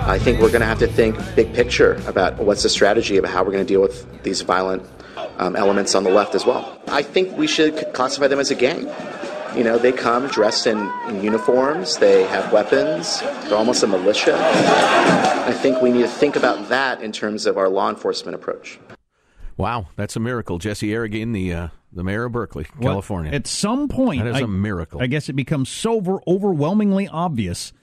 I think we're going to have to think big picture about what's the strategy about how we're going to deal with these violent elements on the left as well. I think we should classify them as a gang. You know, they come dressed in uniforms, they have weapons, they're almost a militia. I think we need to think about that in terms of our law enforcement approach. Wow, that's a miracle. Jesse Arreguín, the mayor of Berkeley, California. At some point, that is a miracle. I guess it becomes so overwhelmingly obvious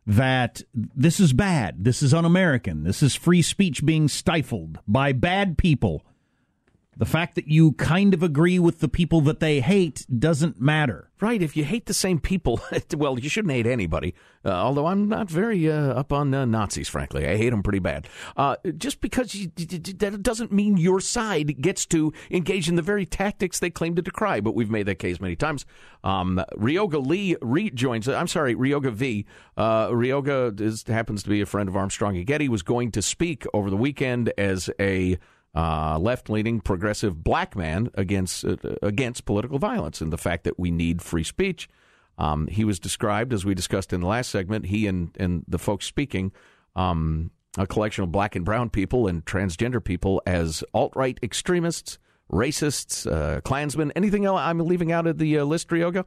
that this is bad, this is un-American, this is free speech being stifled by bad people. The fact that you kind of agree with the people that they hate doesn't matter. Right. If you hate the same people, well, you shouldn't hate anybody. Although I'm not very up on Nazis, frankly. I hate them pretty bad. Just because that doesn't mean your side gets to engage in the very tactics they claim to decry. But we've made that case many times. Ryoga Vee. Ryoga happens to be a friend of Armstrong and Getty, was going to speak over the weekend as a left-leaning progressive black man against political violence and the fact that we need free speech. He was described, as we discussed in the last segment, he and the folks speaking, a collection of black and brown people and transgender people as alt-right extremists, racists, Klansmen. Anything else I'm leaving out of the list, Ryoga?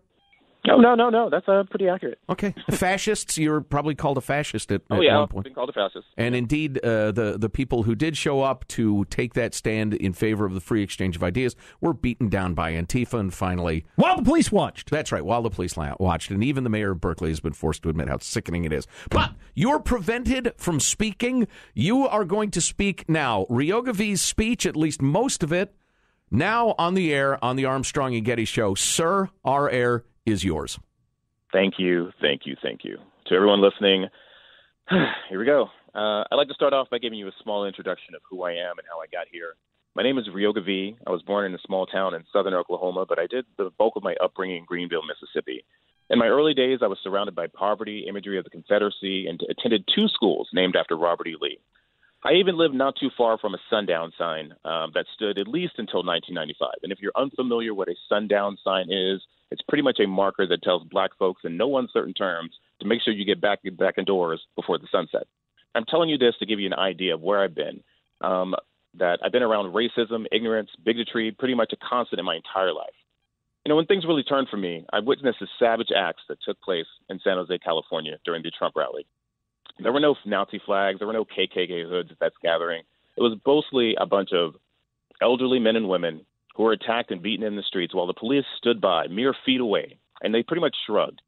No. That's pretty accurate. Okay. Fascists, you're probably called a fascist at one point. I've been called a fascist. And indeed, the people who did show up to take that stand in favor of the free exchange of ideas were beaten down by Antifa and finally... While the police watched. That's right, while the police watched. And even the mayor of Berkeley has been forced to admit how sickening it is. But you're prevented from speaking. You are going to speak now. Ryoga Vee's speech, at least most of it, now on the air on the Armstrong and Getty show. Sir, our air is yours. Thank you. To everyone listening, here we go. I'd like to start off by giving you a small introduction of who I am and how I got here. My name is Ryoga Vee. I was born in a small town in southern Oklahoma, but I did the bulk of my upbringing in Greenville, Mississippi. In my early days, I was surrounded by poverty, imagery of the Confederacy, and attended 2 schools named after Robert E. Lee. I even lived not too far from a sundown sign that stood at least until 1995. And if you're unfamiliar what a sundown sign is, it's pretty much a marker that tells black folks in no uncertain terms to make sure you get back indoors before the sunset. I'm telling you this to give you an idea of where I've been, that I've been around racism, ignorance, bigotry, pretty much a constant in my entire life. You know, when things really turned for me, I witnessed the savage acts that took place in San Jose, California during the Trump rally. There were no Nazi flags. There were no KKK hoods at that gathering. It was mostly a bunch of elderly men and women who were attacked and beaten in the streets while the police stood by mere feet away, and they pretty much shrugged.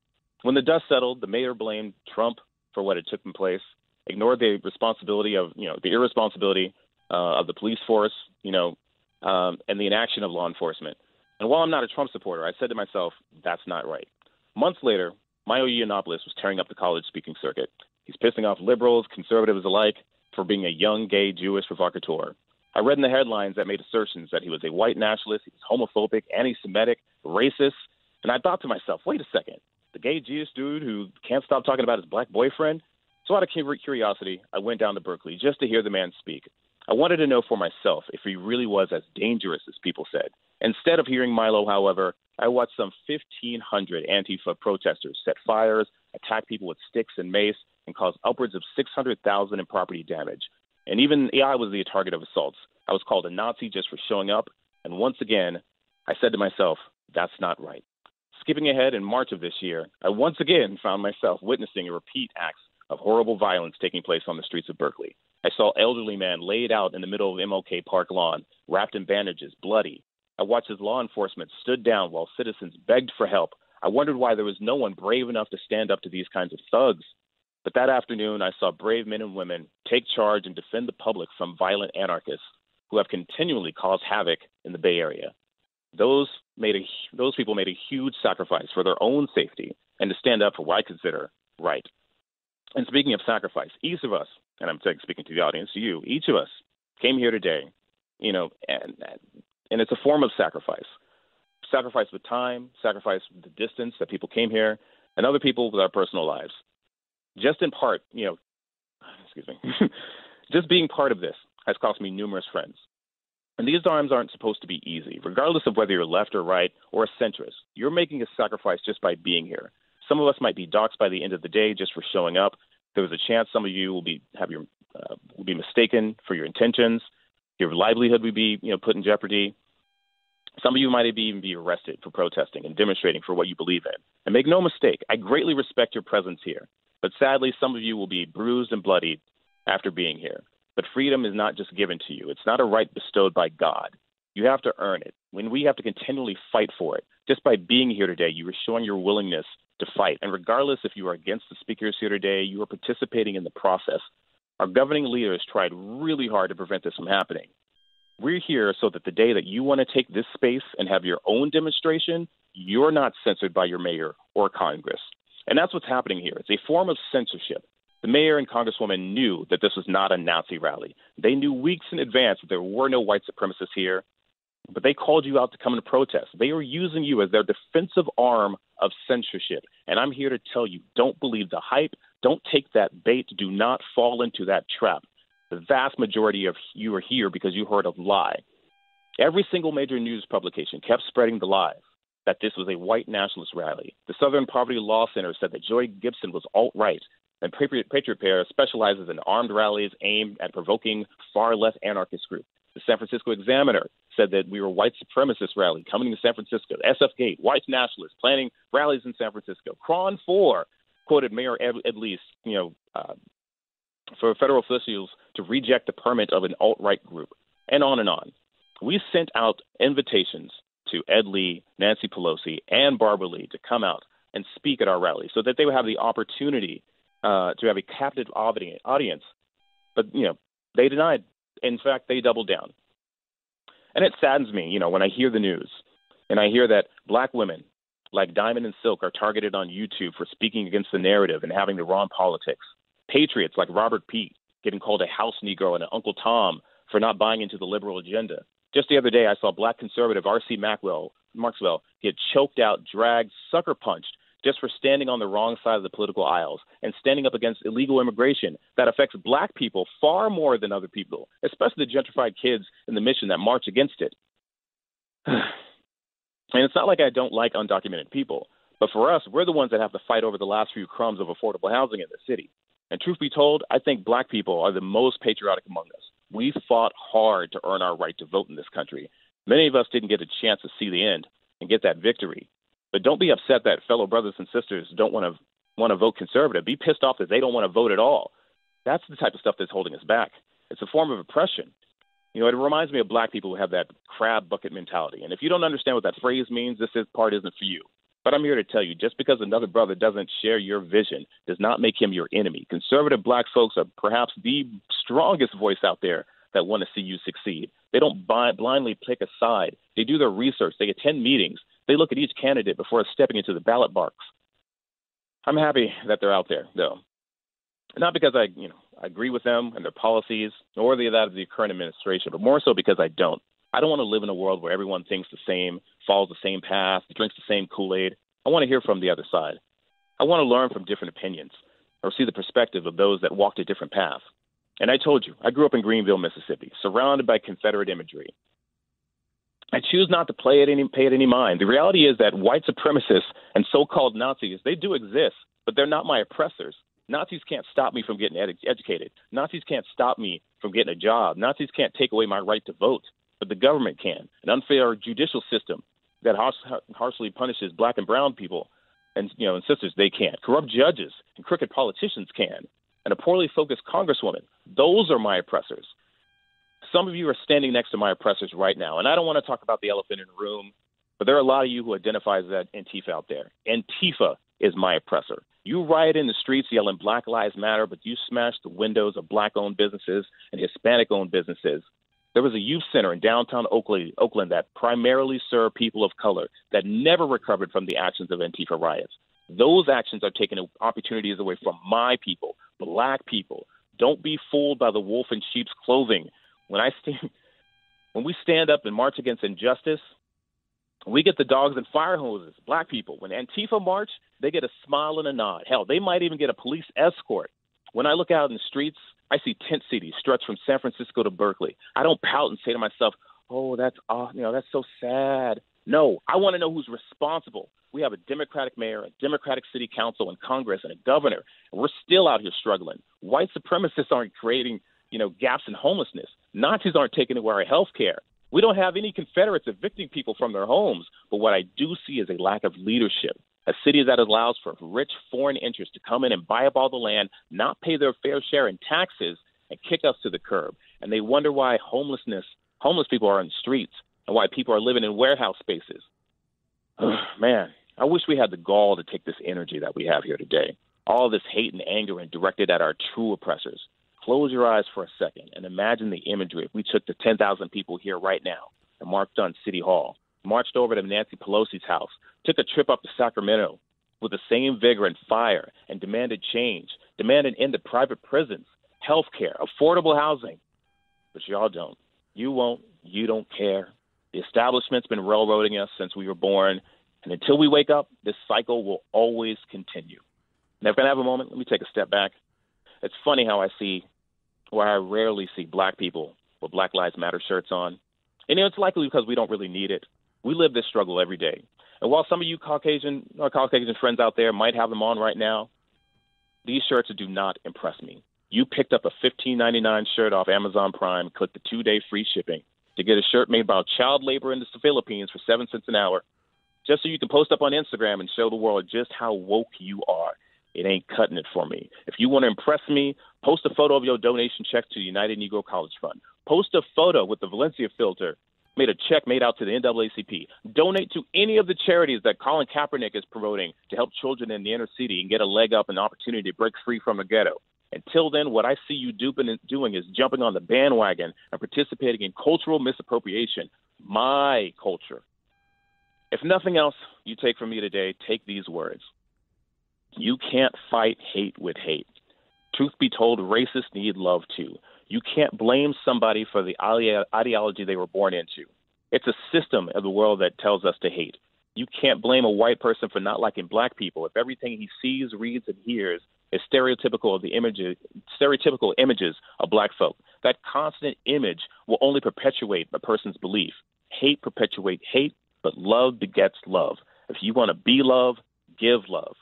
When the dust settled, the mayor blamed Trump for what had taken place, ignored the responsibility of, the irresponsibility of the police force, and the inaction of law enforcement. And while I'm not a Trump supporter, I said to myself, that's not right. Months later, Milo Yiannopoulos was tearing up the college speaking circuit. He's pissing off liberals, conservatives alike, for being a young, gay, Jewish provocateur. I read in the headlines that made assertions that he was a white nationalist, he was homophobic, anti-Semitic, racist. And I thought to myself, wait a second, the gay Jewish dude who can't stop talking about his black boyfriend? So out of curiosity, I went down to Berkeley just to hear the man speak. I wanted to know for myself if he really was as dangerous as people said. Instead of hearing Milo, however, I watched some 1,500 Antifa protesters set fires, attack people with sticks and mace, and cause upwards of $600,000 in property damage. And even I was the target of assaults. I was called a Nazi just for showing up. And once again, I said to myself, that's not right. Skipping ahead, in March of this year, I once again found myself witnessing a repeat acts of horrible violence taking place on the streets of Berkeley. I saw an elderly man laid out in the middle of MLK Park lawn, wrapped in bandages, bloody. I watched as law enforcement stood down while citizens begged for help. I wondered why there was no one brave enough to stand up to these kinds of thugs. But that afternoon, I saw brave men and women take charge and defend the public from violent anarchists who have continually caused havoc in the Bay Area. Those people made a huge sacrifice for their own safety and to stand up for what I consider right. And speaking of sacrifice, each of us, and I'm speaking to the audience, to you, each of us came here today, and it's a form of sacrifice. Sacrifice with time, sacrifice with the distance that people came here, and other people with our personal lives. Just in part, just being part of this has cost me numerous friends. And these times aren't supposed to be easy, regardless of whether you're left or right or a centrist. You're making a sacrifice just by being here. Some of us might be doxxed by the end of the day just for showing up. There was a chance some of you will be mistaken for your intentions. Your livelihood would be, put in jeopardy. Some of you might even be arrested for protesting and demonstrating for what you believe in. And make no mistake, I greatly respect your presence here. But sadly, some of you will be bruised and bloodied after being here. But freedom is not just given to you. It's not a right bestowed by God. You have to earn it. When we have to continually fight for it, just by being here today, you are showing your willingness to fight. And regardless if you are against the speakers here today, you are participating in the process. Our governing leaders tried really hard to prevent this from happening. We're here so that the day that you want to take this space and have your own demonstration, you're not censored by your mayor or Congress. And that's what's happening here. It's a form of censorship. The mayor and congresswoman knew that this was not a Nazi rally. They knew weeks in advance that there were no white supremacists here, but they called you out to come and protest. They are using you as their defensive arm of censorship. And I'm here to tell you, don't believe the hype. Don't take that bait. Do not fall into that trap. The vast majority of you are here because you heard a lie. Every single major news publication kept spreading the lies that this was a white nationalist rally. The Southern Poverty Law Center said that Joy Gibson was alt-right, and Patriot Prayer specializes in armed rallies aimed at provoking far-left anarchist groups. The San Francisco Examiner said that we were a white supremacist rally coming to San Francisco. SF Gate, white nationalists planning rallies in San Francisco. Cron 4 quoted Mayor Ed Lee's, for federal officials to reject the permit of an alt-right group, and on and on. We sent out invitations to Ed Lee, Nancy Pelosi, and Barbara Lee to come out and speak at our rally so that they would have the opportunity to have a captive audience. But, they denied. In fact, they doubled down. And it saddens me, when I hear the news and I hear that black women like Diamond and Silk are targeted on YouTube for speaking against the narrative and having the wrong politics. Patriots like Robert Pete getting called a house Negro and an Uncle Tom for not buying into the liberal agenda. Just the other day, I saw black conservative R.C. Marxwell get choked out, dragged, sucker punched just for standing on the wrong side of the political aisles and standing up against illegal immigration that affects black people far more than other people, especially the gentrified kids in the mission that march against it. And it's not like I don't like undocumented people, but for us, we're the ones that have to fight over the last few crumbs of affordable housing in the city. And truth be told, I think black people are the most patriotic among us. We fought hard to earn our right to vote in this country. Many of us didn't get a chance to see the end and get that victory. But don't be upset that fellow brothers and sisters don't want to vote conservative. Be pissed off that they don't want to vote at all. That's the type of stuff that's holding us back. It's a form of oppression. It reminds me of black people who have that crab bucket mentality. And if you don't understand what that phrase means, part isn't for you. But I'm here to tell you, just because another brother doesn't share your vision does not make him your enemy. Conservative black folks are perhaps the strongest voice out there that want to see you succeed. They don't blindly pick a side. They do their research. They attend meetings. They look at each candidate before stepping into the ballot box. I'm happy that they're out there, though. Not because I agree with them and their policies, nor that of the current administration, but more so because I don't. I don't want to live in a world where everyone thinks the same, follows the same path, drinks the same Kool-Aid. I want to hear from the other side. I want to learn from different opinions or see the perspective of those that walked a different path. And I told you, I grew up in Greenville, Mississippi, surrounded by Confederate imagery. I choose not to pay it any mind. The reality is that white supremacists and so-called Nazis, they do exist, but they're not my oppressors. Nazis can't stop me from getting educated. Nazis can't stop me from getting a job. Nazis can't take away my right to vote, but the government can. An unfair judicial system that harshly punishes black and brown people and sisters, they can't. Corrupt judges and crooked politicians can. And a poorly focused congresswoman, those are my oppressors. Some of you are standing next to my oppressors right now, and I don't want to talk about the elephant in the room, but there are a lot of you who identify as that Antifa out there. Antifa is my oppressor. You riot in the streets yelling Black Lives Matter, but you smash the windows of black-owned businesses and Hispanic-owned businesses. There was a youth center in downtown Oakland that primarily served people of color that never recovered from the actions of Antifa riots. Those actions are taking opportunities away from my people, black people. Don't be fooled by the wolf in sheep's clothing. When we stand up and march against injustice, we get the dogs and fire hoses, black people. When Antifa march, they get a smile and a nod. Hell, they might even get a police escort. When I look out in the streets, I see tent cities stretch from San Francisco to Berkeley. I don't pout and say to myself, oh, that's so sad. No, I want to know who's responsible. We have a Democratic mayor, a Democratic city council and Congress, and a governor. And we're still out here struggling. White supremacists aren't creating, gaps in homelessness. Nazis aren't taking away our health care. We don't have any Confederates evicting people from their homes. But what I do see is a lack of leadership. A city that allows for rich foreign interests to come in and buy up all the land, not pay their fair share in taxes, and kick us to the curb. And they wonder why homeless people are on the streets and why people are living in warehouse spaces. Man, I wish we had the gall to take this energy that we have here today, all this hate and anger, and direct it at our true oppressors. Close your eyes for a second and imagine the imagery if we took the 10,000 people here right now and marched on City Hall, marched over to Nancy Pelosi's house, took a trip up to Sacramento with the same vigor and fire, and demanded change, demanded end to private prisons, health care, affordable housing. But y'all don't. You won't. You don't care. The establishment's been railroading us since we were born, and until we wake up, this cycle will always continue. Now, if I have a moment, let me take a step back. It's funny how I rarely see black people with Black Lives Matter shirts on. And it's likely because we don't really need it. We live this struggle every day. And while some of you Caucasian friends out there might have them on right now, these shirts do not impress me. You picked up a $15.99 shirt off Amazon Prime, clicked the 2-day free shipping to get a shirt made about child labor in the Philippines for 7 cents an hour, just so you can post up on Instagram and show the world just how woke you are. It ain't cutting it for me. If you want to impress me, post a photo of your donation check to the United Negro College Fund. Post a photo with the Valencia filter, made a check made out to the NAACP. Donate to any of the charities that Colin Kaepernick is promoting to help children in the inner city and get a leg up and opportunity to break free from the ghetto. Until then, what I see you doing is jumping on the bandwagon and participating in cultural misappropriation, my culture. If nothing else you take from me today, take these words. You can't fight hate with hate. Truth be told, racists need love too. You can't blame somebody for the ideology they were born into. It's a system of the world that tells us to hate. You can't blame a white person for not liking black people if everything he sees, reads, and hears is stereotypical images of black folk. That constant image will only perpetuate a person's belief. Hate perpetuates hate, but love begets love. If you want to be love, give love.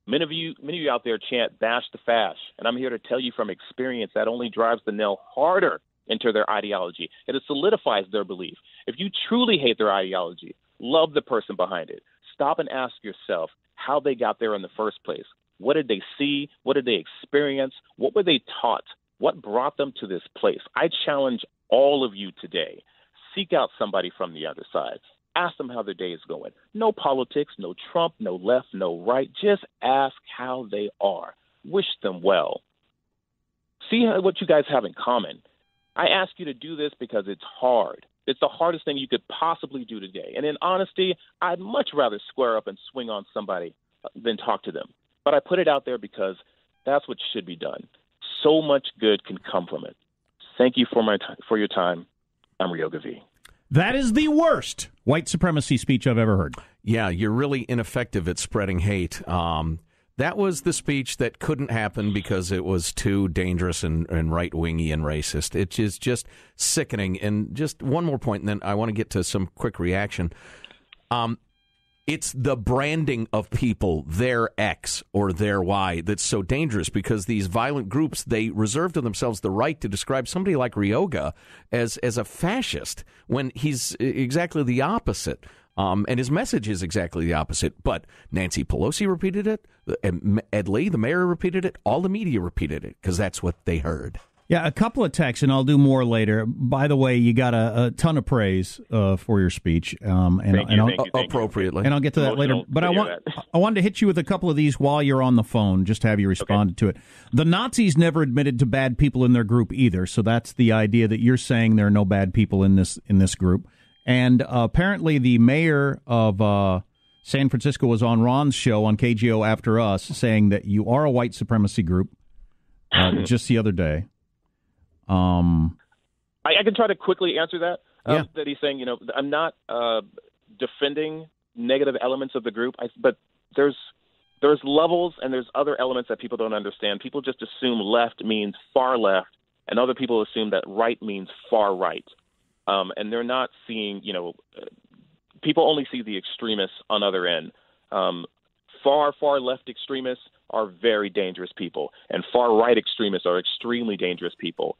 Many of you out there chant bash the fash, and I'm here to tell you from experience that only drives the nail harder into their ideology, and it solidifies their belief. If you truly hate their ideology, love the person behind it. Stop and ask yourself how they got there in the first place. What did they see? What did they experience? What were they taught? What brought them to this place? I challenge all of you today. Seek out somebody from the other side. Ask them how their day is going. No politics, no Trump, no left, no right. Just ask how they are. Wish them well. See what you guys have in common. I ask you to do this because it's hard. It's the hardest thing you could possibly do today. And in honesty, I'd much rather square up and swing on somebody than talk to them. But I put it out there because that's what should be done. So much good can come from it. Thank you for your time. I'm Ryoga Vee. That is the worst white supremacy speech I've ever heard. Yeah, you're really ineffective at spreading hate. That was the speech that couldn't happen because it was too dangerous and right-wingy and racist. It is just sickening. And just one more point, and then I want to get to some quick reaction. It's the branding of people, their X or their Y, that's so dangerous because these violent groups, they reserve to themselves the right to describe somebody like Ryoga as a fascist when he's exactly the opposite. And his message is exactly the opposite. But Nancy Pelosi repeated it. Ed Lee, the mayor, repeated it. All the media repeated it because that's what they heard. Yeah, a couple of texts, and I'll do more later. By the way, you got a ton of praise for your speech, Thank you. Appropriately, and I'll get to that later. But I wanted to hit you with a couple of these while you're on the phone, just to have you respond to it. The Nazis never admitted to bad people in their group either, so that's the idea that you're saying there are no bad people in this group. And apparently, the mayor of San Francisco was on Ron's show on KGO After Us, saying that you are a white supremacy group just the other day. I can try to quickly answer that. Yeah. That he's saying, I'm not defending negative elements of the group, but there's levels and there's other elements that people don't understand. People just assume left means far left, and other people assume that right means far right. And they're not seeing, people only see the extremists on other end. Far left extremists are very dangerous people, and far right extremists are extremely dangerous people.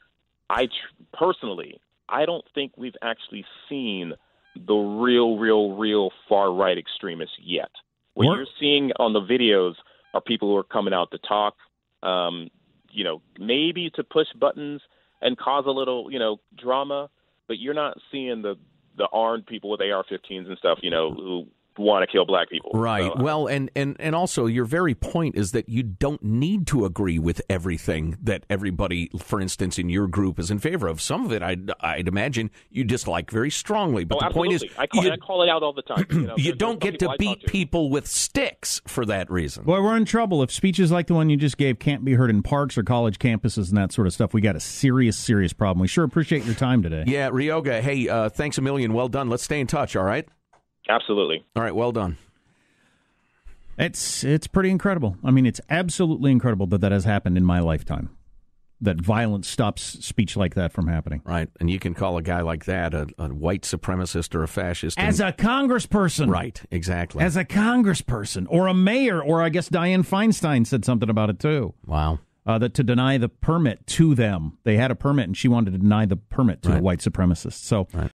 Personally, I don't think we've actually seen the real far right extremists yet. What you're seeing on the videos are people who are coming out to talk, maybe to push buttons and cause a little, drama, but you're not seeing the armed people with AR-15s and stuff, who want to kill black people. Right. So, well, and also your very point is that you don't need to agree with everything that everybody, for instance, in your group is in favor of. Some of it, I'd imagine, you dislike very strongly. But the point is, I call it out all the time. You don't get to beat people with sticks for that reason. Well, we're in trouble. If speeches like the one you just gave can't be heard in parks or college campuses and that sort of stuff, we got a serious problem. We sure appreciate your time today. Yeah, Ryoga, hey, thanks a million. Well done. Let's stay in touch, all right? Absolutely. All right, well done. It's pretty incredible. I mean, it's absolutely incredible that has happened in my lifetime, that violence stops speech like that from happening. Right, and you can call a guy like that a white supremacist or a fascist. As a congressperson. Right, exactly. As a congressperson or a mayor, or I guess Dianne Feinstein said something about it, too. Wow. That to deny the permit to them. They had a permit, and she wanted to deny the permit to a white supremacist. So. Right.